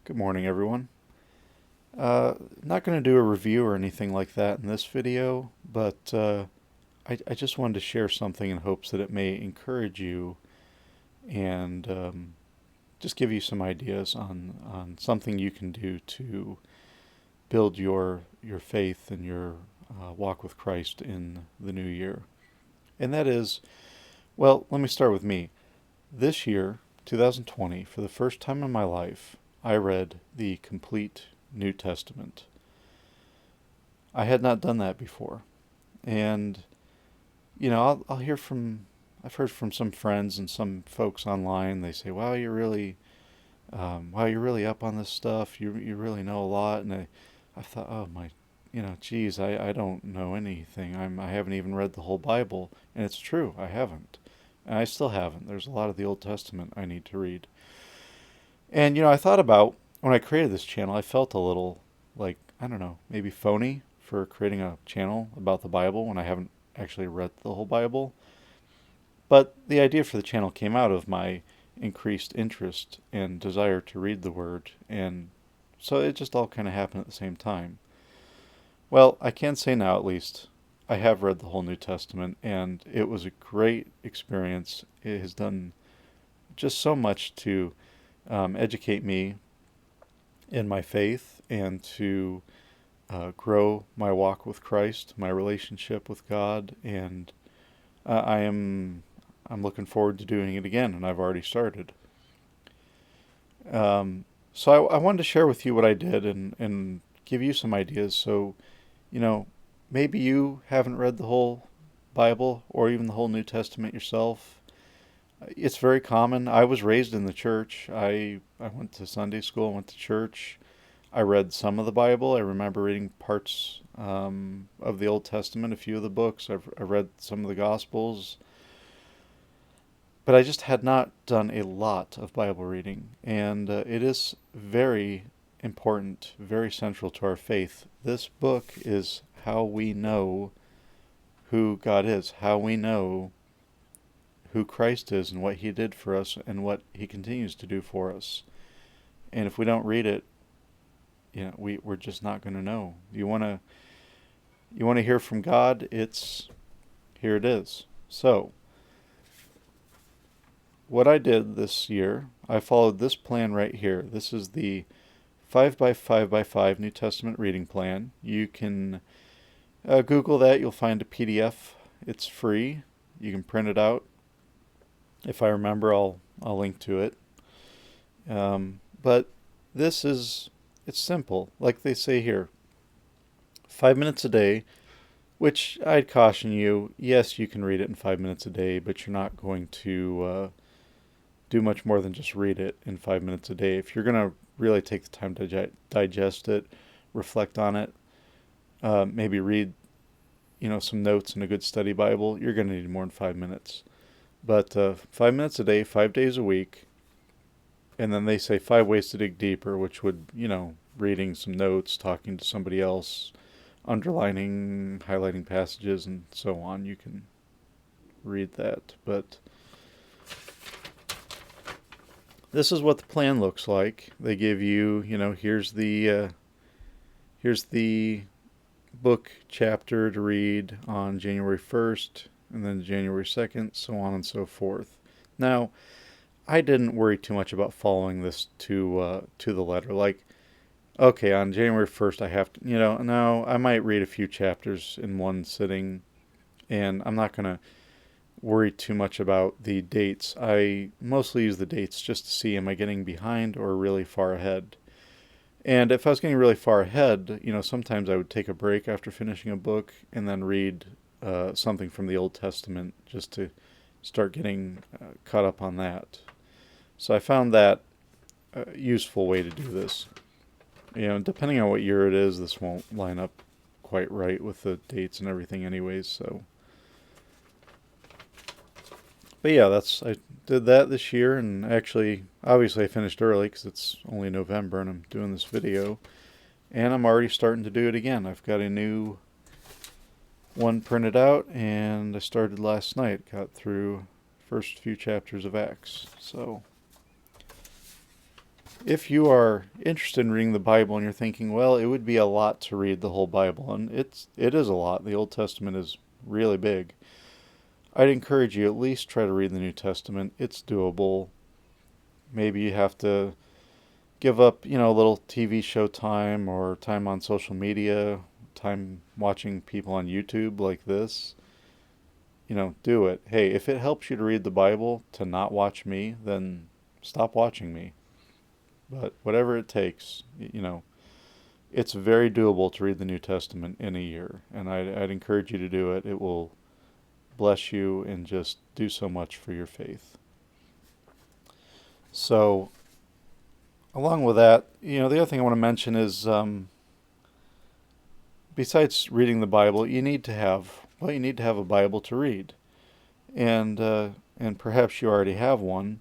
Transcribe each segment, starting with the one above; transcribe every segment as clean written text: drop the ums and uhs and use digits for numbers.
Good morning, everyone. Not going to do a review or anything like that in this video, but I just wanted to share something in hopes that it may encourage you and just give you some ideas on something you can do to build your faith and your walk with Christ in the new year. And that is, well, let me start with me. This year, 2020, for the first time in my life, I read the complete New Testament. I had not done that before. And, I'll hear from, I've heard from some friends and some folks online. They say, wow, you're really up on this stuff. You really know a lot. And I thought, oh my, geez, I don't know anything. I haven't even read the whole Bible. And it's true, I haven't. And I still haven't. There's a lot of the Old Testament I need to read. And, I thought about when I created this channel, I felt a little like, I don't know, maybe phony for creating a channel about the Bible when I haven't actually read the whole Bible. But the idea for the channel came out of my increased interest and desire to read the Word. And so it just all kind of happened at the same time. Well, I can say now at least I have read the whole New Testament, and it was a great experience. It has done just so much to educate me in my faith and to grow my walk with Christ, my relationship with God, and I'm looking forward to doing it again, and I've already started. So I wanted to share with you what I did and give you some ideas. So, you know, maybe you haven't read the whole Bible or even the whole New Testament yourself. It's very common. I was raised in the church. I went to Sunday school, went to church. I read some of the Bible. I remember reading parts of the Old Testament, a few of the books. I read some of the Gospels. But I just had not done a lot of Bible reading. And it is very important, very central to our faith. This book is how we know who God is, how we know who Christ is and what He did for us and what He continues to do for us. And if we don't read it, we're just not going to know. You want to hear from God? Here it is. So, what I did this year, I followed this plan right here. This is the 5 by 5 by 5 New Testament reading plan. You can Google that. You'll find a PDF. It's free. You can print it out. If I remember, I'll link to it. But it's simple. Like they say here, 5 minutes a day, which I'd caution you, yes, you can read it in 5 minutes a day, but you're not going to do much more than just read it in 5 minutes a day. If you're going to really take the time to digest it, reflect on it, maybe read, some notes in a good study Bible, you're going to need more than 5 minutes. But 5 minutes a day, 5 days a week, and then they say 5 ways to dig deeper, which would, reading some notes, talking to somebody else, underlining, highlighting passages, and so on. You can read that. But this is what the plan looks like. They give you, here's the book chapter to read on January 1st, and then January 2nd, so on and so forth. Now, I didn't worry too much about following this to the letter. Like, okay, on January 1st, I have to, no, I might read a few chapters in one sitting, and I'm not going to worry too much about the dates. I mostly use the dates just to see, am I getting behind or really far ahead? And if I was getting really far ahead, sometimes I would take a break after finishing a book and then read something from the Old Testament just to start getting caught up on that. So I found that a useful way to do this. Depending on what year it is, this won't line up quite right with the dates and everything anyways, so. But yeah, I did that this year, and actually, obviously I finished early because it's only November and I'm doing this video. And I'm already starting to do it again. I've got a new one printed out, and I started last night. Got through first few chapters of Acts. So if you are interested in reading the Bible and you're thinking, well, it would be a lot to read the whole Bible, and it is a lot. The Old Testament is really big. I'd encourage you at least try to read the New Testament. It's doable. Maybe you have to give up, a little TV show time or time on social media, time watching people on YouTube like this. Do it. Hey, if it helps you to read the Bible to not watch me, then stop watching me. But whatever it takes, it's very doable to read the New Testament in a year. And I'd encourage you to do it. It will bless you and just do so much for your faith. So, along with that, the other thing I want to mention is besides reading the Bible, you need to have a Bible to read. And perhaps you already have one.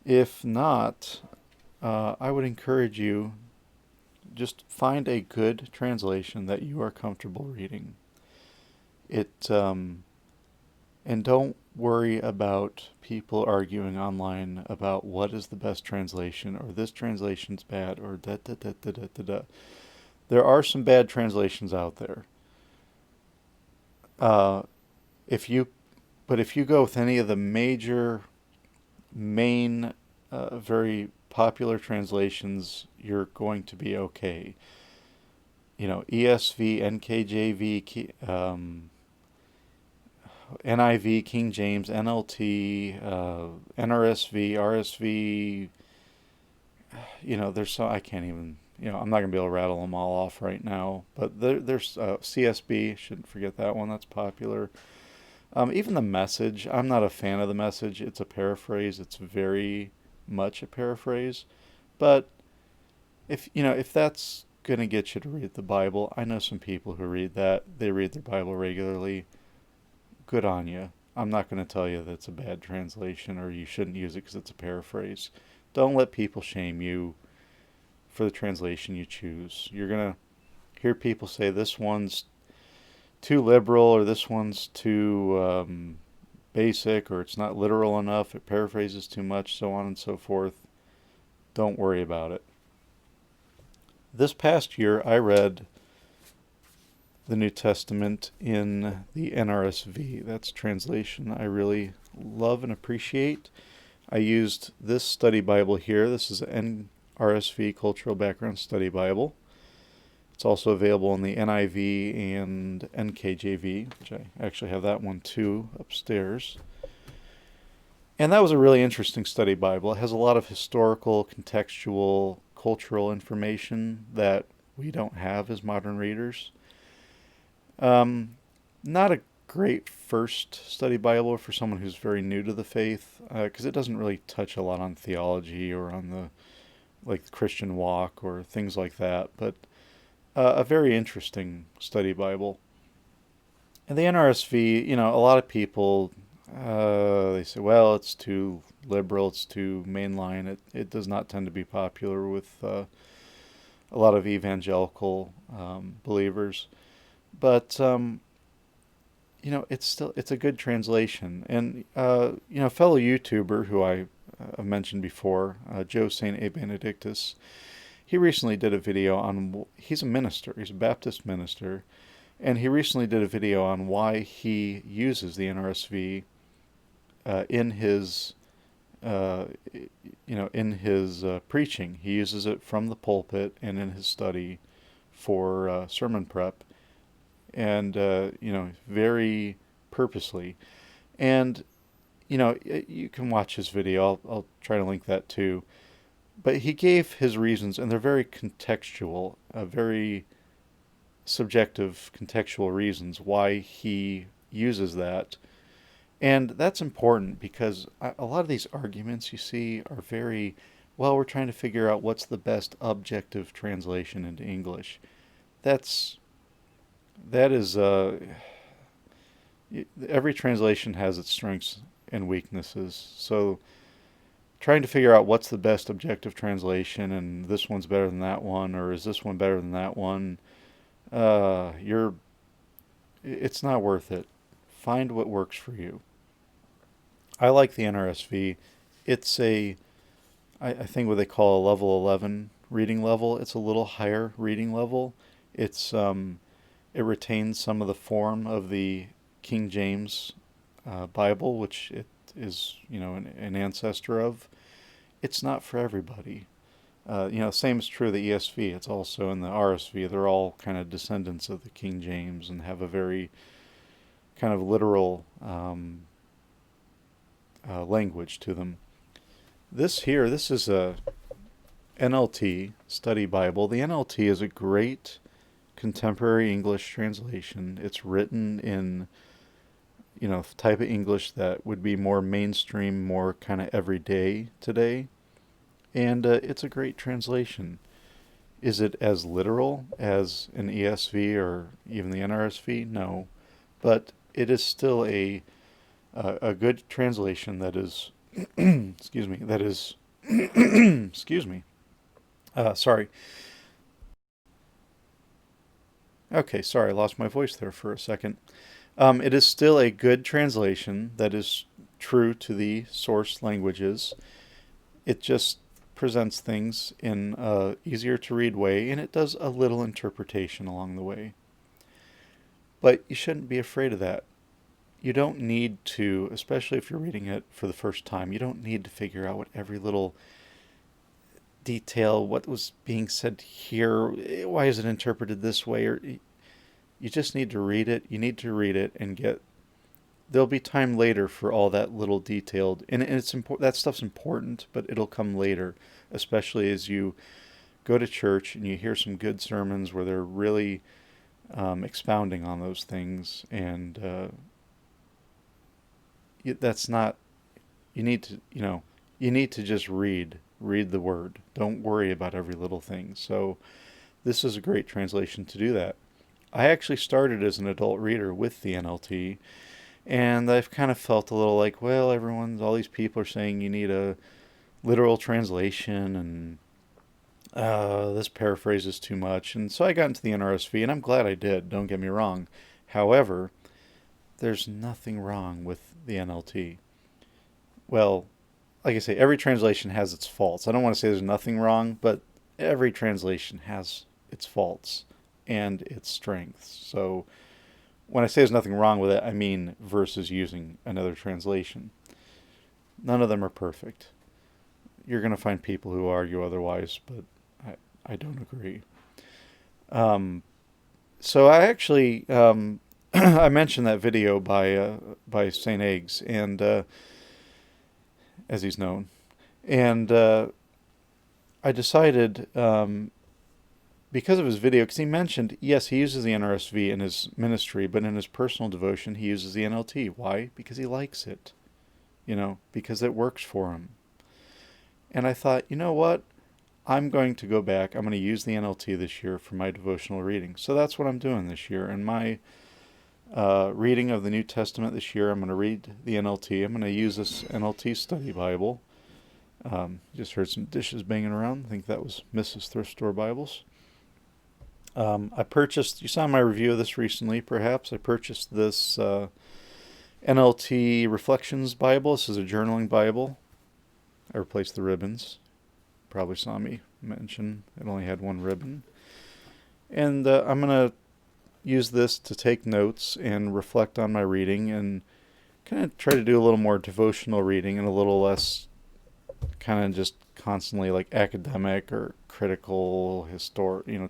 If not, I would encourage you just find a good translation that you are comfortable reading. And don't worry about people arguing online about what is the best translation or this translation's bad or da da da da da da da. There are some bad translations out there. Uh, if you, but if you go with any of the main, very popular translations, you're going to be okay. ESV, NKJV, NIV, King James, NLT, NRSV, RSV. There's so I can't even. I'm not gonna be able to rattle them all off right now. But there's CSB. Shouldn't forget that one. That's popular. Even the Message. I'm not a fan of the Message. It's a paraphrase. It's very much a paraphrase. But if that's gonna get you to read the Bible, I know some people who read that. They read their Bible regularly. Good on you. I'm not going to tell you that it's a bad translation or you shouldn't use it because it's a paraphrase. Don't let people shame you for the translation you choose. You're going to hear people say this one's too liberal or this one's too basic or it's not literal enough, it paraphrases too much, so on and so forth. Don't worry about it. This past year, I read the New Testament in the NRSV. That's translation I really love and appreciate. I used this study Bible here. This is an NRSV Cultural Background Study Bible. It's also available in the NIV and NKJV, which I actually have that one too upstairs. And that was a really interesting study Bible. It has a lot of historical, contextual, cultural information that we don't have as modern readers. Not a great first study Bible for someone who's very new to the faith, because it doesn't really touch a lot on theology or on the Christian walk or things like that. But a very interesting study Bible. And the NRSV, a lot of people they say, well, it's too liberal, it's too mainline. It does not tend to be popular with a lot of evangelical believers. But it's a good translation. And fellow YouTuber who I mentioned before, Joe Saint A Benedictus, he recently did a video on. He's a minister. He's a Baptist minister, and he recently did a video on why he uses the NRSV in his. Preaching. He uses it from the pulpit and in his study for sermon prep, and very purposely. And you can watch his video. I'll try to link that too. But he gave his reasons, and they're very contextual, very subjective, contextual reasons why he uses that. And that's important because a lot of these arguments you see are very, well, we're trying to figure out what's the best objective translation into English. That's that is every translation has its strengths and weaknesses. So trying to figure out what's the best objective translation and this one's better than that one or is this one better than that one, it's not worth it. Find what works for you. I like the NRSV. It's I think what they call a level 11 reading level. It's a little higher reading level. It's it retains some of the form of the King James Bible, which it is, an ancestor of. It's not for everybody. Same is true of the ESV. It's also in the RSV. They're all kind of descendants of the King James and have a very kind of literal language to them. This is a NLT study Bible. The NLT is a great contemporary English translation. It's written in, type of English that would be more mainstream, more kind of everyday today. And it's a great translation. Is it as literal as an ESV or even the NRSV? No. But it is still a good translation that is, excuse me, that is, excuse me, sorry. Okay, sorry, I lost my voice there for a second. It is still a good translation that is true to the source languages. It just presents things in a easier to read way, and it does a little interpretation along the way. But you shouldn't be afraid of that. You don't need to, especially if you're reading it for the first time, you don't need to figure out what every little detail, what was being said here, why is it interpreted this way, or you just need to read it. You need to read it and get. There'll be time later for all that little detailed, and it's important. That stuff's important, but it'll come later, especially as you go to church and you hear some good sermons where they're really expounding on those things, and that's not. You need to, you need to just read the word. Don't worry about every little thing. So this is a great translation to do that. I actually started as an adult reader with the NLT, and I've kind of felt a little like, well, all these people are saying you need a literal translation, and this paraphrase is too much. And so I got into the NRSV, and I'm glad I did, don't get me wrong. However, there's nothing wrong with the NLT. Well, like I say, every translation has its faults. I don't want to say there's nothing wrong, but every translation has its faults and its strengths. So when I say there's nothing wrong with it, I mean versus using another translation. None of them are perfect. You're going to find people who argue otherwise, but I don't agree. So I actually I mentioned that video by Saint Eggs, and as he's known, and I decided because of his video, because he mentioned, yes, he uses the NRSV in his ministry, but in his personal devotion, he uses the NLT. Why? Because he likes it, because it works for him. And I thought, you know what? I'm going to go back. I'm going to use the NLT this year for my devotional reading. So that's what I'm doing this year. In my reading of the New Testament this year, I'm going to read the NLT. I'm going to use this NLT study Bible. Just heard some dishes banging around. I think that was Mrs. Thrift Store Bibles. I purchased, you saw my review of this recently, perhaps. I purchased this NLT Reflections Bible. This is a journaling Bible. I replaced the ribbons. Probably saw me mention it only had one ribbon. And I'm going to use this to take notes and reflect on my reading and kind of try to do a little more devotional reading and a little less kind of just constantly like academic or critical,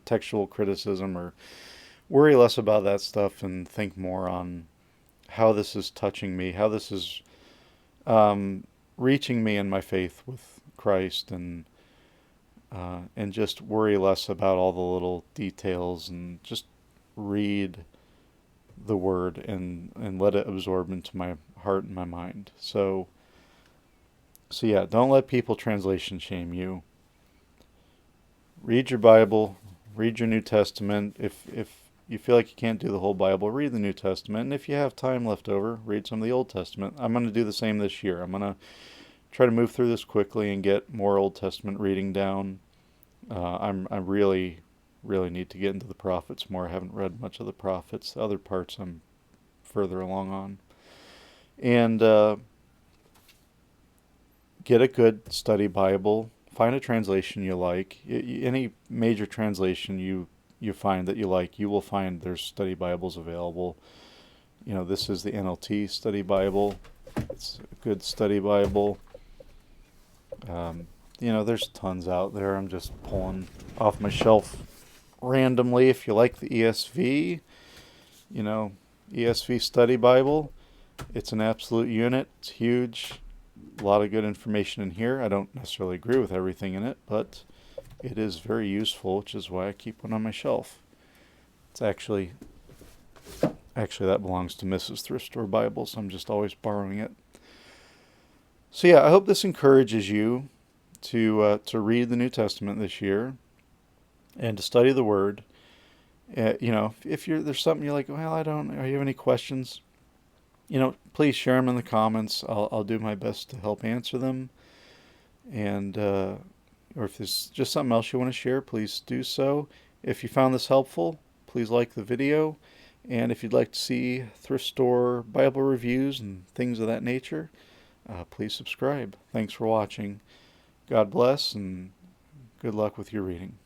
textual criticism, or worry less about that stuff and think more on how this is touching me, how this is reaching me in my faith with Christ, and just worry less about all the little details and just read the word and let it absorb into my heart and my mind. So yeah, don't let people translation shame you. Read your Bible, read your New Testament. If you feel like you can't do the whole Bible, read the New Testament. And if you have time left over, read some of the Old Testament. I'm going to do the same this year. I'm going to try to move through this quickly and get more Old Testament reading down. I really need to get into the prophets more. I haven't read much of the prophets. The other parts I'm further along on. And get a good study Bible find a translation you like. Any major translation you find that you like, you will find there's study Bibles available. This is the NLT Study Bible. It's a good study Bible. There's tons out there. I'm just pulling off my shelf randomly. If you like the ESV, ESV Study Bible, it's an absolute unit. It's huge. A lot of good information in here. I don't necessarily agree with everything in it, but it is very useful, which is why I keep one on my shelf. It's actually that belongs to Mrs. Thrift Store Bible, so I'm just always borrowing it. So yeah, I hope this encourages you to read the New Testament this year and to study the Word. If there's something you're like, well, I don't. Are you have any questions? Please share them in the comments. I'll do my best to help answer them. And or if there's just something else you want to share, please do so. If you found this helpful, please like the video. And if you'd like to see thrift store Bible reviews and things of that nature, please subscribe. Thanks for watching. God bless and good luck with your reading.